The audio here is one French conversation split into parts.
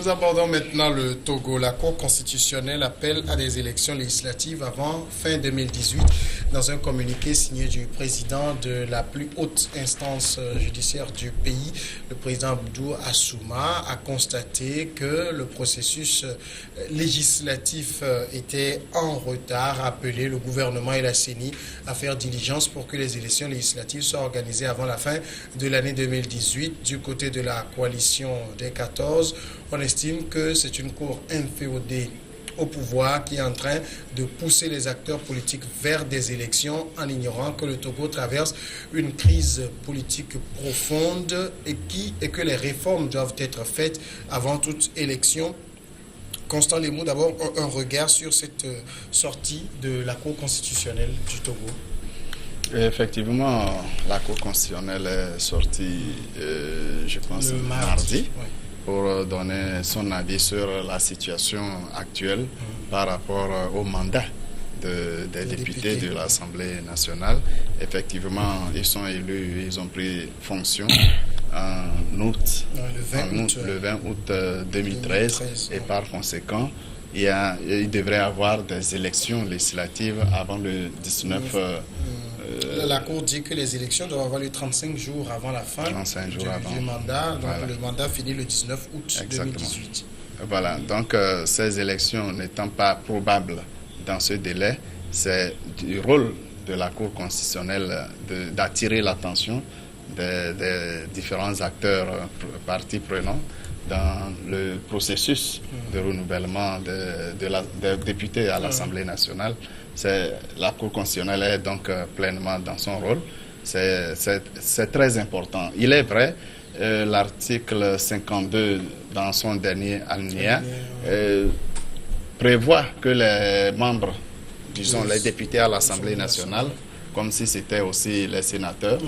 Nous abordons maintenant le Togo. La Cour constitutionnelle appelle à des élections législatives avant fin 2018. Dans un communiqué signé du président de la plus haute instance judiciaire du pays, le président Abdou Assouma a constaté que le processus législatif était en retard, appelé le gouvernement et la CENI à faire diligence pour que les élections législatives soient organisées avant la fin de l'année 2018. Du côté de la coalition des 14, on estime que c'est une cour inféodée au pouvoir qui est en train de pousser les acteurs politiques vers des élections en ignorant que le Togo traverse une crise politique profonde et que les réformes doivent être faites avant toute élection. Constant Lemou, d'abord un regard sur cette sortie de la Cour constitutionnelle du Togo. Effectivement, la Cour constitutionnelle est sortie, je pense, mardi. Oui. Pour donner son avis sur la situation actuelle par rapport au mandat des députés de l'Assemblée nationale. Effectivement, ils sont élus, ils ont pris fonction en août, le 20 août 2013 et par conséquent, il devrait y avoir des élections législatives avant le 19 La Cour dit que les élections doivent avoir lieu 35 jours avant la fin du mandat. Donc voilà. Le mandat finit le 19 août 2018. Voilà. Donc ces élections n'étant pas probables dans ce délai, c'est du rôle de la Cour constitutionnelle d'attirer l'attention des différents acteurs, parties prenants dans le processus de renouvellement des députés à l'Assemblée nationale. La Cour constitutionnelle est donc pleinement dans son rôle. C'est très important. Il est vrai, l'article 52, dans son dernier alinéa, prévoit que les membres, disons les députés à l'Assemblée nationale, comme si c'était aussi les sénateurs,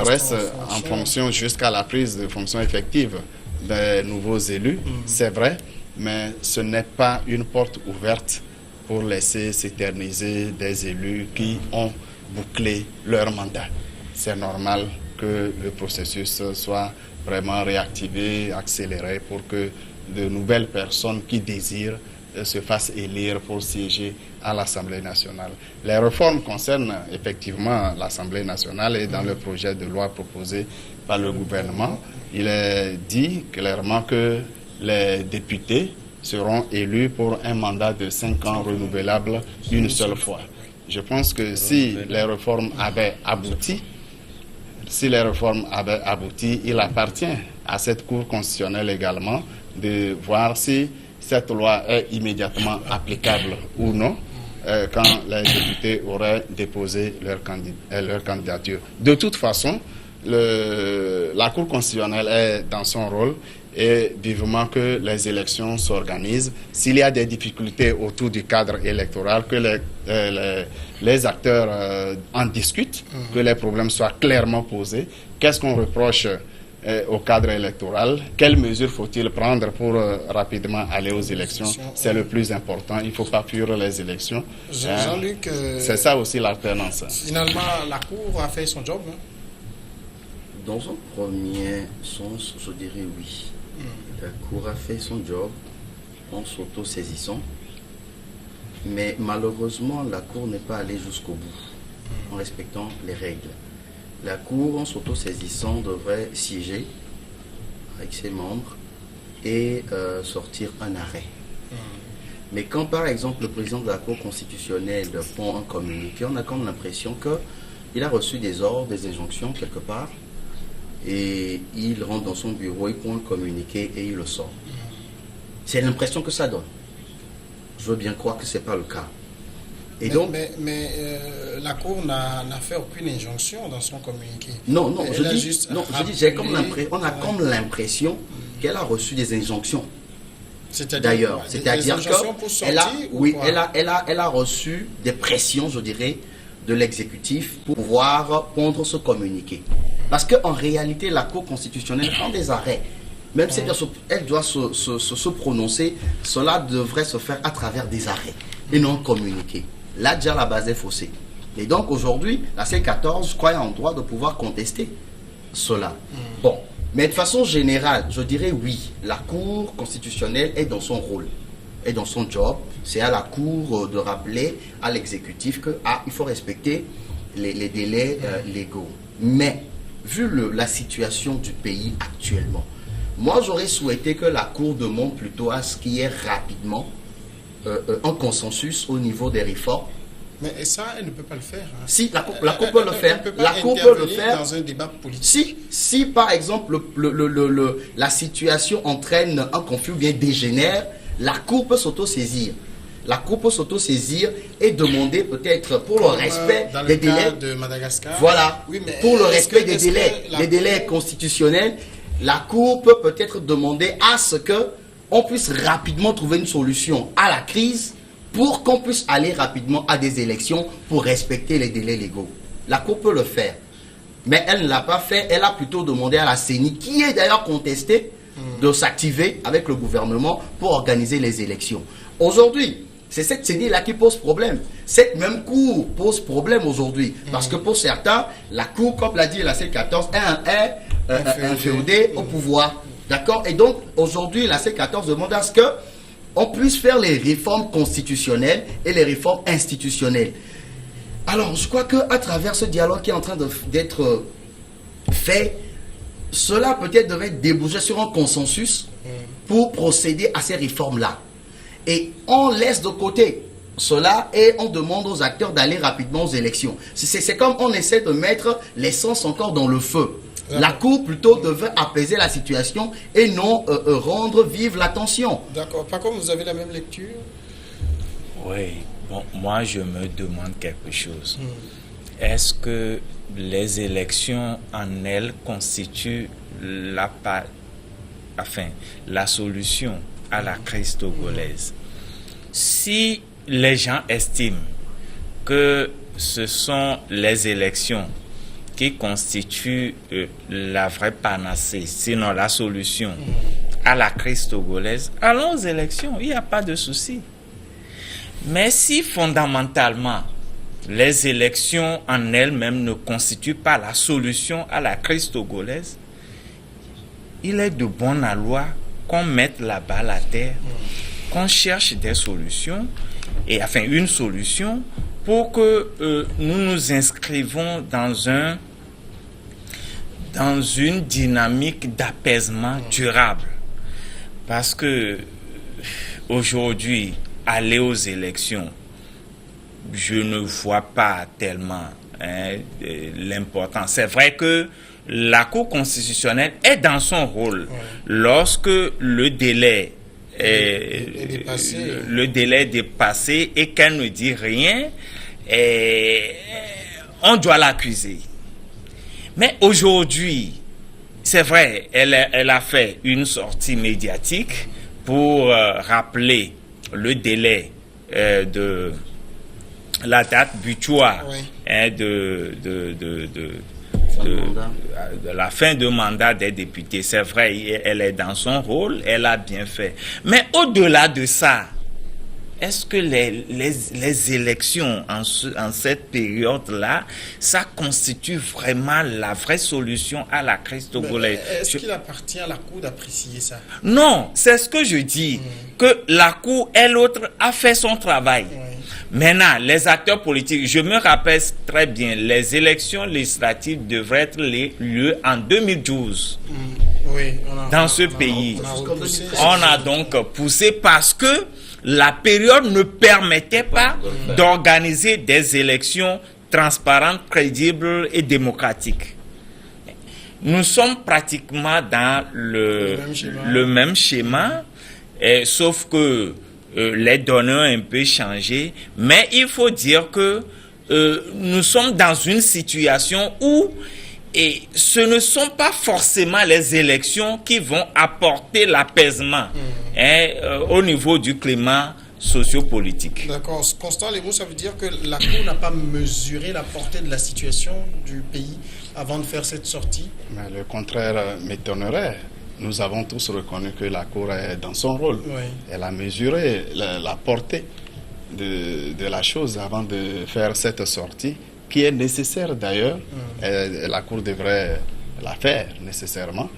restent en fonction jusqu'à la prise de fonction effective des nouveaux élus. C'est vrai, mais ce n'est pas une porte ouverte pour laisser s'éterniser des élus qui ont bouclé leur mandat. C'est normal que le processus soit vraiment réactivé, accéléré pour que de nouvelles personnes qui désirent se fassent élire pour siéger à l'Assemblée nationale. Les réformes concernent effectivement l'Assemblée nationale et dans le projet de loi proposé par le gouvernement, il est dit clairement que les députés seront élus pour un mandat de 5 ans renouvelable une seule fois. Je pense que si les réformes avaient abouti, il appartient à cette Cour constitutionnelle également de voir si cette loi est immédiatement applicable ou non quand les députés auraient déposé leur candidature. De toute façon, la Cour constitutionnelle est dans son rôle et vivement que les élections s'organisent. S'il y a des difficultés autour du cadre électoral, que les acteurs en discutent, que les problèmes soient clairement posés. Qu'est-ce qu'on reproche au cadre électoral? Quelles mesures faut-il prendre pour rapidement aller aux élections? C'est le plus important. Il ne faut pas fuir les élections. Jean-Luc, c'est ça aussi l'alternance. Finalement, la Cour a fait son job, hein? Dans un premier sens, je dirais oui. La Cour a fait son job en s'auto-saisissant, mais malheureusement, la Cour n'est pas allée jusqu'au bout en respectant les règles. La Cour, en s'auto-saisissant, devrait siéger avec ses membres et sortir un arrêt. Mais quand, par exemple, le président de la Cour constitutionnelle prend un communiqué, on a comme l'impression qu'il a reçu des ordres, des injonctions quelque part, et il rentre dans son bureau, il prend un communiqué et il le sort. C'est l'impression que ça donne. Je veux bien croire que ce n'est pas le cas. Et mais la Cour n'a fait aucune injonction dans son communiqué. Non, on a comme l'impression qu'elle a reçu des injonctions. D'ailleurs, c'est-à-dire qu'elle a reçu des pressions, je dirais, de l'exécutif pour pouvoir prendre ce communiqué. Parce qu'en réalité, la Cour constitutionnelle prend des arrêts. Même si elle doit se prononcer, cela devrait se faire à travers des arrêts et non communiqué. Là, déjà, la base est faussée. Et donc, aujourd'hui, la C14 croit en droit de pouvoir contester cela. Bon, Mais de façon générale, je dirais oui, la Cour constitutionnelle est dans son rôle, est dans son job. C'est à la Cour de rappeler à l'exécutif qu'il faut respecter les délais légaux. Mais, vu la situation du pays actuellement, moi j'aurais souhaité que la Cour demande plutôt à ce qu'il y ait rapidement un consensus au niveau des réformes. Mais ça, elle ne peut pas le faire. Hein. Si, la Cour peut le faire. La Cour peut le faire dans un débat politique. Si par exemple, la situation entraîne un conflit ou bien dégénère, la Cour peut s'auto-saisir. La Cour peut s'auto-saisir et demander peut-être pour le respect des délais de Madagascar. Voilà, oui, pour le respect des délais constitutionnels, la Cour peut peut-être demander à ce que on puisse rapidement trouver une solution à la crise pour qu'on puisse aller rapidement à des élections pour respecter les délais légaux. La Cour peut le faire. Mais elle ne l'a pas fait. Elle a plutôt demandé à la CENI, qui est d'ailleurs contestée, de s'activer avec le gouvernement pour organiser les élections. Aujourd'hui, c'est cette CENI-là qui pose problème. Cette même Cour pose problème aujourd'hui. Parce que pour certains, la Cour, comme l'a dit la C14, est un féodé au pouvoir. D'accord? Et donc, aujourd'hui, la C14 demande à ce que on puisse faire les réformes constitutionnelles et les réformes institutionnelles. Alors, je crois qu'à travers ce dialogue qui est en train d'être fait, cela peut-être devrait déboucher sur un consensus pour procéder à ces réformes-là. Et on laisse de côté cela et on demande aux acteurs d'aller rapidement aux élections. C'est comme on essaie de mettre l'essence encore dans le feu. La Cour plutôt devait apaiser la situation et non rendre vive la tension. D'accord. Par contre, vous avez la même lecture? Oui. Bon, moi, je me demande quelque chose. Est-ce que les élections en elles constituent la solution à la crise togolaise? Si les gens estiment que ce sont les élections qui constitue la vraie panacée, sinon la solution à la crise togolaise, allons aux élections, il n'y a pas de souci. Mais si fondamentalement les élections en elles-mêmes ne constituent pas la solution à la crise togolaise, il est de bon aloi qu'on mette la balle à terre, qu'on cherche des solutions, et enfin une solution pour que nous nous inscrivons dans une dynamique d'apaisement durable. Parce que aujourd'hui, aller aux élections, je ne vois pas tellement l'importance. C'est vrai que la Cour constitutionnelle est dans son rôle lorsque le délai est dépassé et qu'elle ne dit rien, on doit l'accuser. Mais aujourd'hui, c'est vrai, elle a fait une sortie médiatique pour rappeler le délai de la date butoir de la fin de mandat des députés. C'est vrai, elle est dans son rôle, elle a bien fait. Mais au-delà de ça, est-ce que les élections en cette période-là, ça constitue vraiment la vraie solution à la crise togolaise? Est-ce qu'il appartient à la Cour d'apprécier ça? Non, c'est ce que je dis, que la Cour, elle autre, a fait son travail. Maintenant, les acteurs politiques, je me rappelle très bien, les élections législatives devraient être lieu en 2012. Dans ce pays. On a donc poussé parce que la période ne permettait pas d'organiser des élections transparentes, crédibles et démocratiques. Nous sommes pratiquement dans le même schéma, sauf que les données ont un peu changé, mais il faut dire que nous sommes dans une situation où ce ne sont pas forcément les élections qui vont apporter l'apaisement au niveau du climat sociopolitique. D'accord. Constant Lévaux, ça veut dire que la Cour n'a pas mesuré la portée de la situation du pays avant de faire cette sortie? Mais le contraire m'étonnerait. Nous avons tous reconnu que la Cour est dans son rôle. Elle a mesuré la portée de la chose avant de faire cette sortie, qui est nécessaire d'ailleurs. La Cour devrait la faire nécessairement.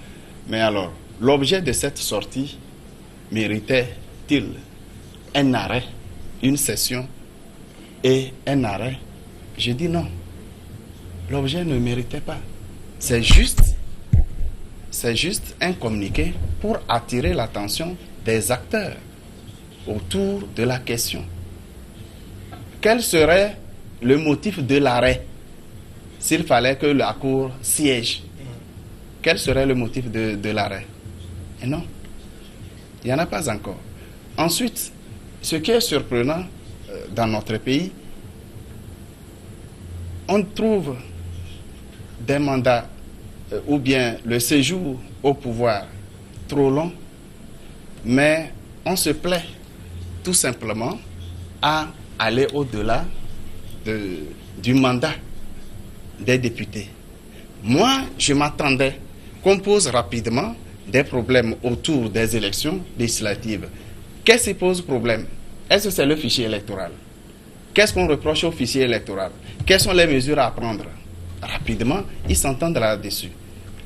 Mais alors, l'objet de cette sortie méritait-il un arrêt, une session et un arrêt? Je dis non. L'objet ne méritait pas. C'est juste un communiqué pour attirer l'attention des acteurs autour de la question. Quel serait le motif de l'arrêt s'il fallait que la Cour siège? Quel serait le motif de l'arrêt? Et non, il n'y en a pas encore. Ensuite, ce qui est surprenant dans notre pays, on trouve des mandats ou bien le séjour au pouvoir trop long, mais on se plaît tout simplement à aller au-delà du mandat des députés. Moi, je m'attendais qu'on pose rapidement des problèmes autour des élections législatives. Qu'est-ce qui pose problème? Est-ce que c'est le fichier électoral? Qu'est-ce qu'on reproche au fichier électoral? Quelles sont les mesures à prendre? Rapidement, ils s'entendent là-dessus.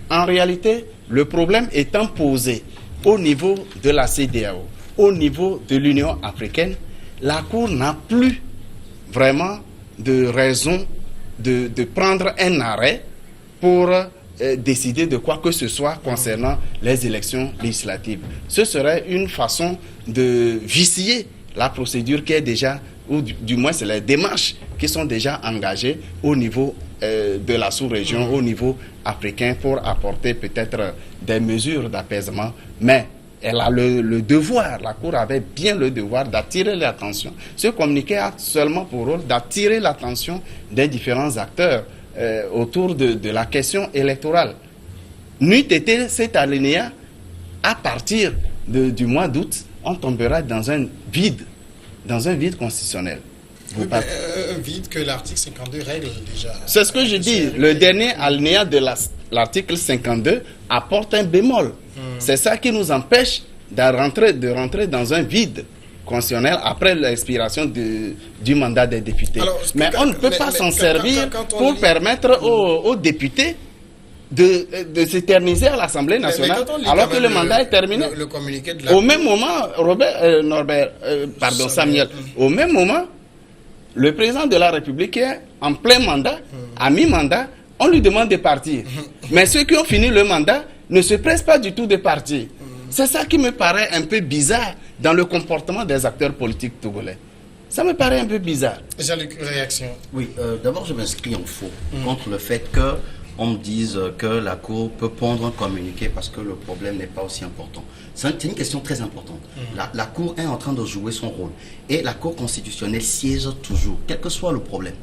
En réalité, le problème étant posé au niveau de la CEDEAO, au niveau de l'Union africaine, la Cour n'a plus vraiment de raison de prendre un arrêt pour décider de quoi que ce soit concernant les élections législatives. Ce serait une façon de vicier la procédure qui est déjà, ou du moins c'est les démarches qui sont déjà engagées au niveau de la sous-région, au niveau africain, pour apporter peut-être des mesures d'apaisement. Mais elle a le devoir, la Cour avait bien le devoir d'attirer l'attention. Ce communiqué a seulement pour rôle d'attirer l'attention des différents acteurs autour de la question électorale. N'eût été cet alinéa, à partir du mois d'août, on tombera dans un vide constitutionnel. Un vide que l'article 52 règle déjà. C'est ce que je dis. Le dernier alinéa de l'article 52 apporte un bémol. C'est ça qui nous empêche de rentrer dans un vide constitutionnel après l'expiration du mandat des députés. Alors, mais on ne peut pas s'en servir pour permettre aux députés de s'éterniser à l'Assemblée nationale alors que le mandat est terminé. Le communiqué de au même moment, Samuel, au même moment, le président de la République est en plein mandat, à mi-mandat, on lui demande de partir. Mais ceux qui ont fini le mandat ne se pressent pas du tout de partir. C'est ça qui me paraît un peu bizarre dans le comportement des acteurs politiques togolais. Ça me paraît un peu bizarre. Jean-Luc, réaction? Oui, d'abord je m'inscris en faux contre le fait qu'on me dise que la Cour peut pondre un communiqué parce que le problème n'est pas aussi important. C'est une question très importante. La Cour est en train de jouer son rôle. Et la Cour constitutionnelle siège toujours, quel que soit le problème.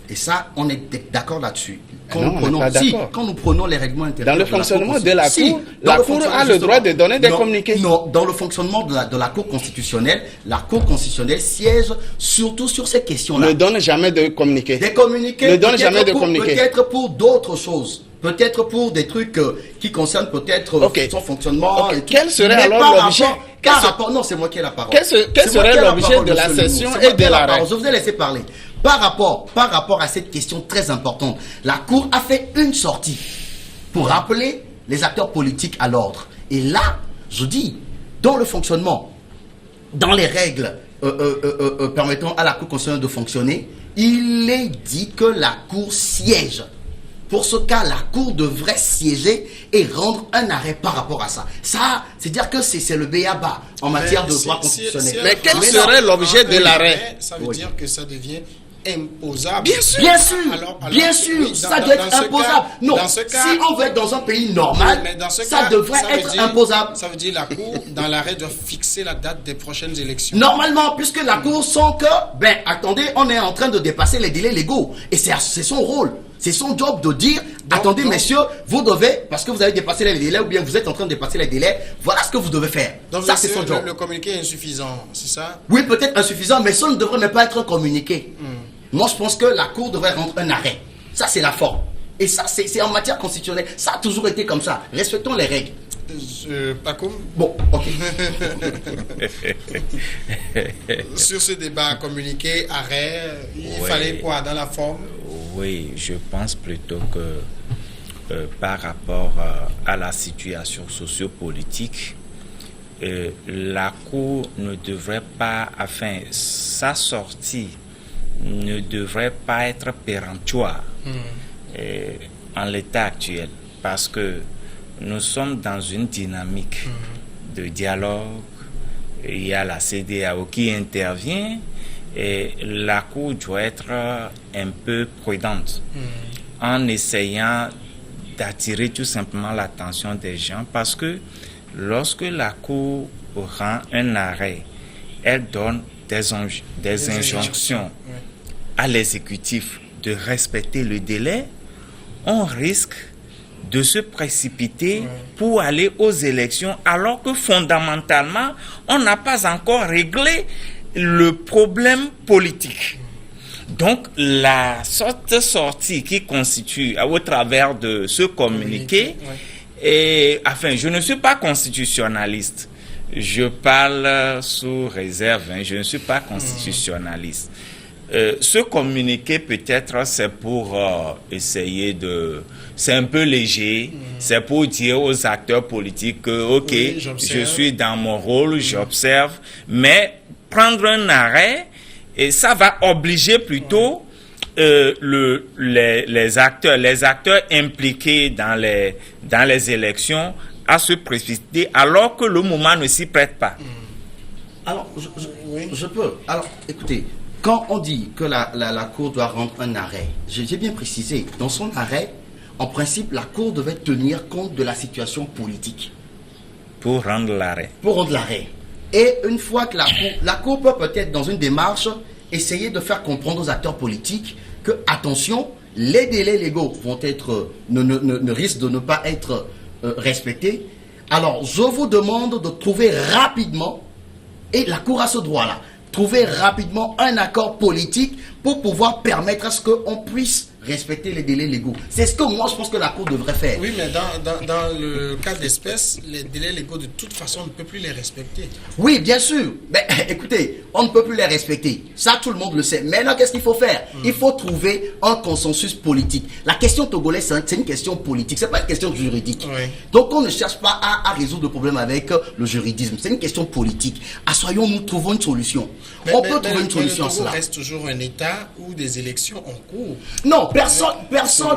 Et ça, on est d'accord là-dessus. Quand nous prenons les règlements intérieurs... Dans le fonctionnement de la Cour, la Cour a le droit de donner des communiqués. Non, dans le fonctionnement de la Cour constitutionnelle siège surtout sur ces questions-là. Ne donne jamais de communiqués. Des communiqués. Ne donne jamais de communiqués. Peut-être pour d'autres choses. Peut-être pour des trucs qui concernent peut-être son fonctionnement. Quel serait alors l'objet? Non, c'est moi qui ai la parole. Quel serait l'objet de la session et de l'arrêt? Je vous ai laissé parler. Par rapport à cette question très importante, la Cour a fait une sortie pour rappeler les acteurs politiques à l'ordre. Et là, je dis, dans le fonctionnement, dans les règles permettant à la Cour constitutionnelle de fonctionner, il est dit que la Cour siège. Pour ce cas, la Cour devrait siéger et rendre un arrêt par rapport à ça. Ça, c'est-à-dire que c'est le b.a.-ba en matière de droit constitutionnel. Mais quel serait l'objet de l'arrêt? Ça veut dire que ça devient imposable. Bien sûr, ça doit être imposable. Non, si on veut être dans un pays normal, ça devrait être imposable. Ça veut dire la Cour, dans l'arrêt, doit fixer la date des prochaines élections. Normalement, puisque la Cour sent que, attendez, on est en train de dépasser les délais légaux. Et c'est son rôle. C'est son job de dire, attendez messieurs, vous devez, parce que vous avez dépassé les délais ou bien vous êtes en train de dépasser les délais, voilà ce que vous devez faire. Donc ça, c'est son job. Le communiqué est insuffisant, c'est ça? Oui, peut-être insuffisant, mais ça ne devrait même pas être un communiqué. Moi, je pense que la Cour devrait rendre un arrêt. Ça, c'est la forme. Et ça, c'est en matière constitutionnelle. Ça a toujours été comme ça. Respectons les règles. Pacoum? Bon, ok. Sur ce débat communiqué, arrêt, il fallait quoi dans la forme? Oui, je pense plutôt que par rapport à la situation sociopolitique, la Cour ne devrait pas, sa sortie ne devrait pas être péremptoire en l'état actuel, parce que nous sommes dans une dynamique de dialogue. Il y a la CEDEAO qui intervient et la Cour doit être un peu prudente en essayant d'attirer tout simplement l'attention des gens, parce que lorsque la Cour rend un arrêt, elle donne des injonctions à l'exécutif de respecter le délai. On risque de se précipiter pour aller aux élections, alors que fondamentalement, on n'a pas encore réglé le problème politique. Donc, la sortie qui constitue au travers de ce communiqué, et je ne suis pas constitutionnaliste. Je parle sous réserve, je ne suis pas constitutionnaliste. Ce communiqué, peut-être, c'est pour essayer de... C'est un peu léger, c'est pour dire aux acteurs politiques que, ok, je suis dans mon rôle, j'observe, mais prendre un arrêt, et ça va obliger plutôt les acteurs impliqués dans les élections à se précipiter, alors que le moment ne s'y prête pas. Alors, je peux. Alors, écoutez, quand on dit que la Cour doit rendre un arrêt, j'ai bien précisé, dans son arrêt, en principe, la Cour devait tenir compte de la situation politique. Pour rendre l'arrêt. Pour rendre l'arrêt. Et une fois que la Cour peut peut-être, dans une démarche, essayer de faire comprendre aux acteurs politiques que, attention, les délais légaux vont être, ne risquent de ne pas être respectés. Alors, je vous demande de trouver rapidement, et la Cour a ce droit-là, trouver rapidement un accord politique pour pouvoir permettre à ce qu'on puisse respecter les délais légaux. C'est ce que moi je pense que la Cour devrait faire. Oui, mais dans le cas d'espèce, les délais légaux de toute façon on ne peut plus les respecter. Oui, bien sûr. Mais écoutez, on ne peut plus les respecter. Ça, tout le monde le sait. Maintenant, qu'est-ce qu'il faut faire? Il faut trouver un consensus politique. La question togolaise, c'est une question politique. C'est pas une question juridique. Oui. Donc, on ne cherche pas à résoudre le problème avec le juridisme. C'est une question politique. Assoyons-nous, trouvons une solution. On peut trouver une solution à cela. Le Togo cela. reste toujours un État où des élections en cours. Non, personne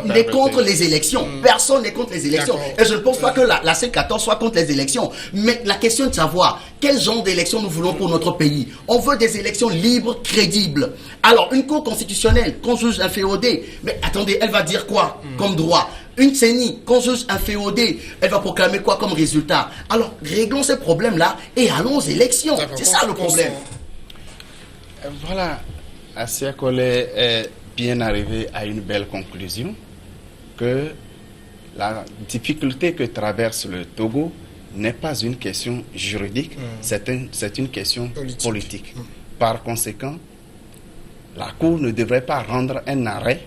n'est contre les élections. Personne n'est contre les élections. Et je ne pense pas que la C14 soit contre les élections. Mais la question est de savoir quel genre d'élections nous voulons pour notre pays. On veut des élections libres, crédibles. Alors, une cour constitutionnelle, qu'on juge inféodé, mais attendez, elle va dire quoi comme droit? Une CENI, qu'on juge inféodé, elle va proclamer quoi comme résultat? Alors, réglons ces problèmes-là et allons aux élections. C'est ça le problème. Voilà, Assia Colley est bien arrivé à une belle conclusion que la difficulté que traverse le Togo n'est pas une question juridique, c'est une question politique. Par conséquent, la Cour ne devrait pas rendre un arrêt.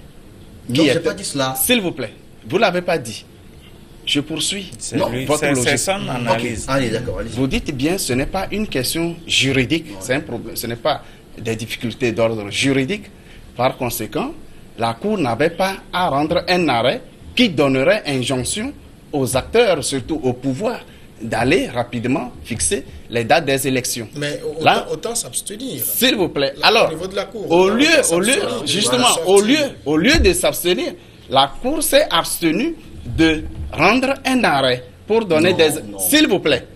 Non, je n'ai pas dit cela. S'il vous plaît, vous ne l'avez pas dit. Je poursuis. C'est son analyse. Okay. Allez, d'accord. Vous dites bien, ce n'est pas une question juridique, c'est un problème. Ce n'est pas des difficultés d'ordre juridique. Par conséquent, la Cour n'avait pas à rendre un arrêt qui donnerait injonction aux acteurs, surtout au pouvoir, d'aller rapidement fixer les dates des élections. Mais autant s'abstenir. S'il vous plaît. Alors, au niveau de la Cour, au lieu de s'abstenir, la Cour s'est abstenue de rendre un arrêt pour donner S'il vous plaît.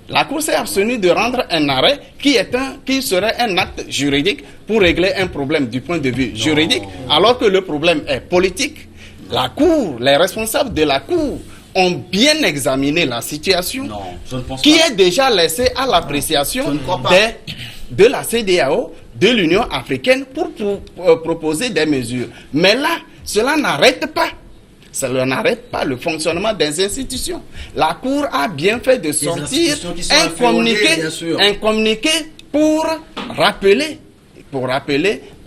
La Cour s'est abstenue de rendre un arrêt qui serait un acte juridique pour régler un problème du point de vue juridique, alors que le problème est politique. La Cour, les responsables de la Cour ont bien examiné la situation qui est déjà laissée à l'appréciation de la CEDEAO, de l'Union africaine pour proposer des mesures. Mais là, cela n'arrête pas. Cela n'arrête pas le fonctionnement des institutions. La Cour a bien fait de sortir un communiqué pour rappeler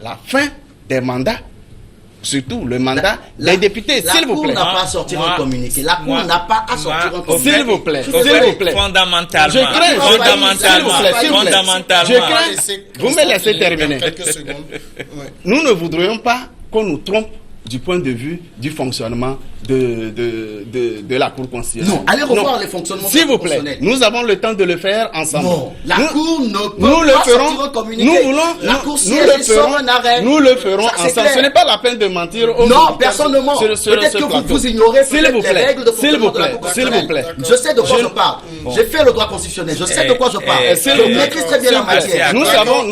la fin des mandats, surtout le mandat des députés. S'il vous plaît. La Cour n'a pas sorti un communiqué. La Cour n'a pas à sortir un communiqué. S'il vous plaît. Fondamentalement. Vous me laissez terminer. Nous ne voudrions pas qu'on nous trompe du point de vue du fonctionnement de la Cour constitutionnelle. Non, allez revoir les fonctionnements s'il vous plaît, nous avons le temps de le faire ensemble. Non, la Cour ne peut pas sortir un communiqué. La Cour siège sort un arrêt. Nous le ferons ensemble. Ce n'est pas la peine de mentir. Non, personne ne ment. Peut-être que vous ignorez les règles de fonctionnement de la Cour constitutionnelle. S'il vous plaît. Je sais de quoi je parle. J'ai fait le droit constitutionnel. Je sais de quoi je parle. Je maîtrise très bien la matière. Nous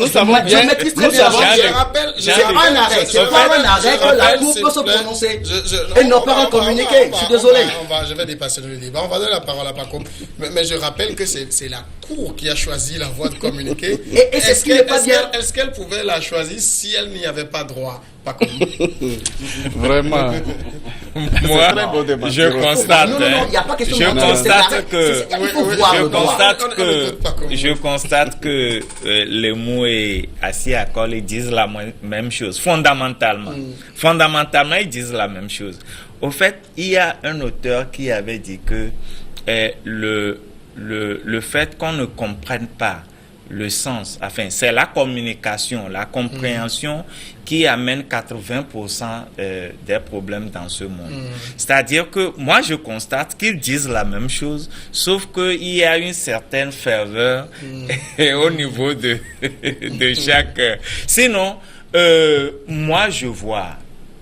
savons bien. Je maîtrise très bien la matière. C'est un arrêt. C'est pas un arrêt que la Cour peut se prononcer. Et non pas un communiqué. Je suis désolé. Je vais dépasser le débat. On va donner la parole à Paco. Mais je rappelle que c'est la Cour qui a choisi la voie de communiquer. Et c'est ce qui n'est pas bien. Est-ce qu'elle pouvait la choisir si elle n'y avait pas droit? Paco. Moi, je constate. Non, il n'y a pas question de je constate que les mots et assis à colle, ils disent la même chose. Fondamentalement. Fondamentalement, ils disent la même chose. Au fait, il y a un auteur qui avait dit que le fait qu'on ne comprenne pas le sens, enfin, c'est la communication, la compréhension qui amène 80% des problèmes dans ce monde. C'est-à-dire que moi, je constate qu'ils disent la même chose, sauf qu'il y a une certaine ferveur au niveau de chaque... Sinon, moi, je vois,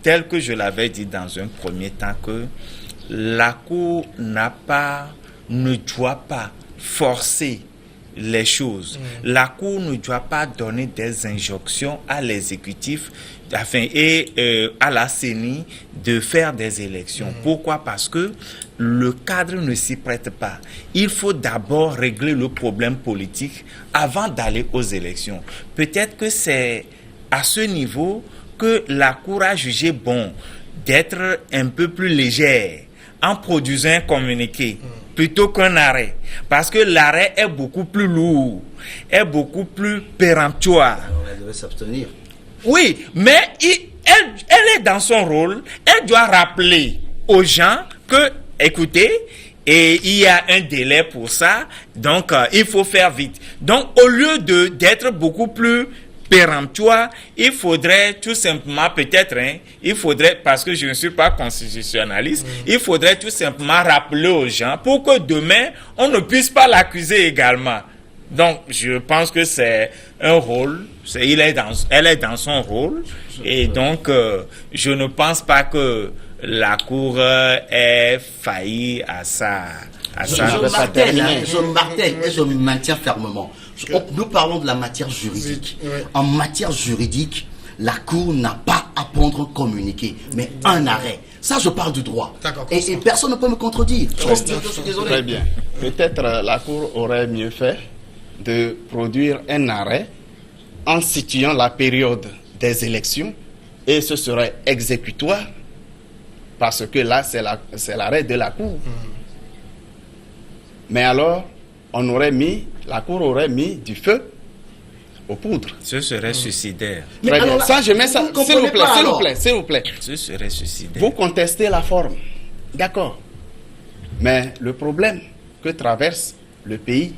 tel que je l'avais dit dans un premier temps, que la Cour ne doit pas forcer les choses. La Cour ne doit pas donner des injonctions à l'exécutif et à la CENI de faire des élections. Pourquoi? Parce que le cadre ne s'y prête pas. Il faut d'abord régler le problème politique avant d'aller aux élections. Peut-être que c'est à ce niveau que la Cour a jugé bon d'être un peu plus légère en produisant un communiqué plutôt qu'un arrêt. Parce que l'arrêt est beaucoup plus lourd, est beaucoup plus péremptoire. Alors, elle devait s'abstenir. Oui, mais elle est dans son rôle. Elle doit rappeler aux gens que, écoutez, et il y a un délai pour ça, donc il faut faire vite. Donc, au lieu d'être beaucoup plus péremptoire, il faudrait tout simplement parce que je ne suis pas constitutionnaliste, il faudrait tout simplement rappeler aux gens pour que demain, on ne puisse pas l'accuser également. Donc, je pense que c'est un rôle, elle est dans son rôle, et donc, je ne pense pas que la Cour ait failli à ça. Je martèle et je maintiens fermement. Nous parlons de la matière juridique. En matière juridique, la Cour n'a pas à prendre un communiqué, mais un arrêt. Ça, je parle du droit. Et personne ne peut me contredire. Je suis désolé. Très bien. Peut-être la Cour aurait mieux fait de produire un arrêt en situant la période des élections, et ce serait exécutoire, parce que là, c'est l'arrêt de la Cour. Mais alors, la Cour aurait mis du feu aux poudres. Ce serait suicidaire. Très bien. Ça, je mets ça. S'il vous plaît. Ce serait suicidaire. Vous contestez la forme. D'accord. Mais le problème que traverse le pays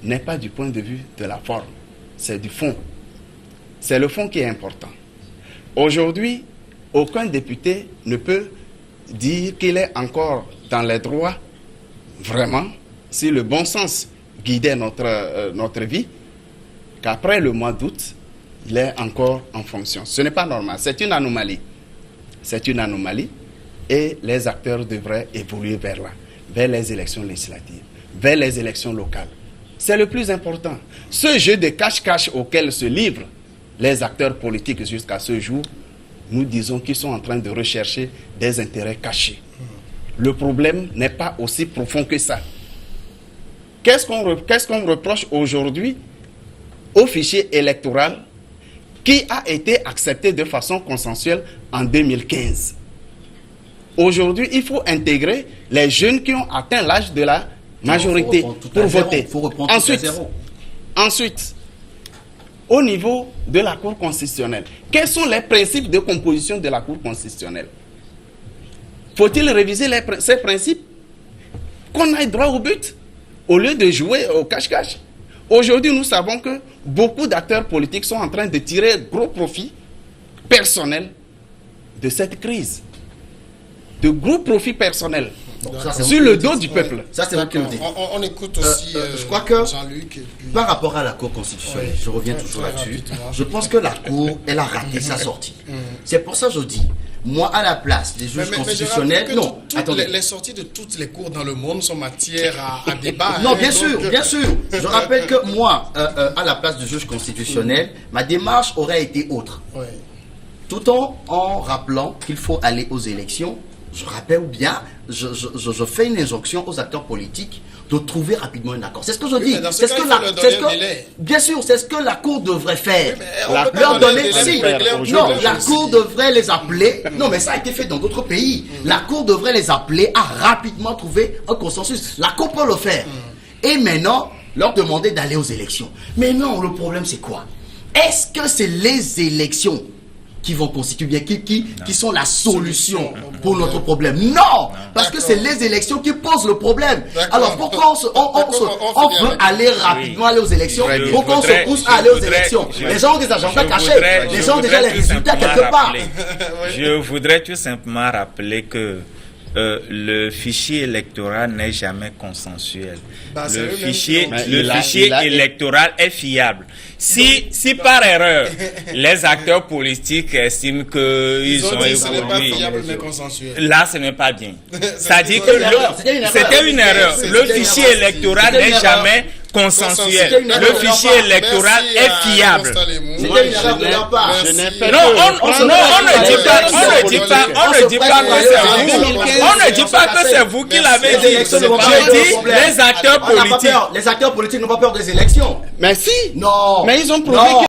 n'est pas du point de vue de la forme. C'est du fond. C'est le fond qui est important. Aujourd'hui, aucun député ne peut dire qu'il est encore dans les droits, vraiment, si le bon sens guidait notre vie, qu'après le mois d'août, il est encore en fonction. Ce n'est pas normal, c'est une anomalie. C'est une anomalie et les acteurs devraient évoluer vers là, vers les élections législatives, vers les élections locales. C'est le plus important. Ce jeu de cache-cache auquel se livrent les acteurs politiques jusqu'à ce jour, nous disons qu'ils sont en train de rechercher des intérêts cachés. Le problème n'est pas aussi profond que ça. Qu'est-ce qu'on reproche aujourd'hui au fichier électoral qui a été accepté de façon consensuelle en 2015? Aujourd'hui, il faut intégrer les jeunes qui ont atteint l'âge de la majorité pour voter. Ensuite, au niveau de la Cour constitutionnelle, quels sont les principes de composition de la Cour constitutionnelle? Faut-il réviser ces principes? Qu'on aille droit au but au lieu de jouer au cache-cache. Aujourd'hui, nous savons que beaucoup d'acteurs politiques sont en train de tirer gros profit personnel de cette crise, de gros profits personnels Ça, sur le dos du peuple. Ça, c'est vous qui le dites. On écoute aussi je crois que Jean-Luc. Et puis... Par rapport à la Cour constitutionnelle, je reviens toujours là-dessus. Je pense que la Cour, elle a raté sa sortie. C'est pour ça que je dis, moi, à la place des juges constitutionnels, non, attendez. Les sorties de toutes les cours dans le monde sont matière à débat. Non, bien sûr, bien sûr. Je rappelle que moi, à la place du juge constitutionnel, ma démarche aurait été autre. Ouais. Tout en rappelant qu'il faut aller aux élections. Je rappelle bien, je fais une injonction aux acteurs politiques de trouver rapidement un accord. C'est ce que je dis. C'est ce que bien sûr, c'est ce que la Cour devrait faire. Leur donner, la Cour devrait les appeler. Non, mais ça a été fait dans d'autres pays. La Cour devrait les appeler à rapidement trouver un consensus. La Cour peut le faire. Et maintenant, leur demander d'aller aux élections. Mais non, le problème c'est quoi? Est-ce que c'est les élections qui vont constituer bien, qui sont la solution pour notre problème? Non, parce que c'est les élections qui posent le problème. Alors pourquoi on veut aller rapidement aller aux élections? Pourquoi on se pousse à aller aux élections? Les gens ont des agendas cachés, les gens ont déjà les résultats quelque part. Je voudrais tout simplement rappeler que le fichier électoral n'est jamais consensuel. Le fichier électoral est fiable. Si par erreur, les acteurs politiques estiment qu'ils ont évolué, là, ce n'est pas bien. C'est-à-dire que c'était une erreur. Le fichier électoral n'est jamais consensuel. Le fichier électoral est fiable. C'était une erreur de leur part. On ne dit pas que c'est vous qui l'avez dit. Je dis les acteurs politiques. Les acteurs politiques n'ont pas peur des élections. Mais si. Non. Mais ils ont prouvé que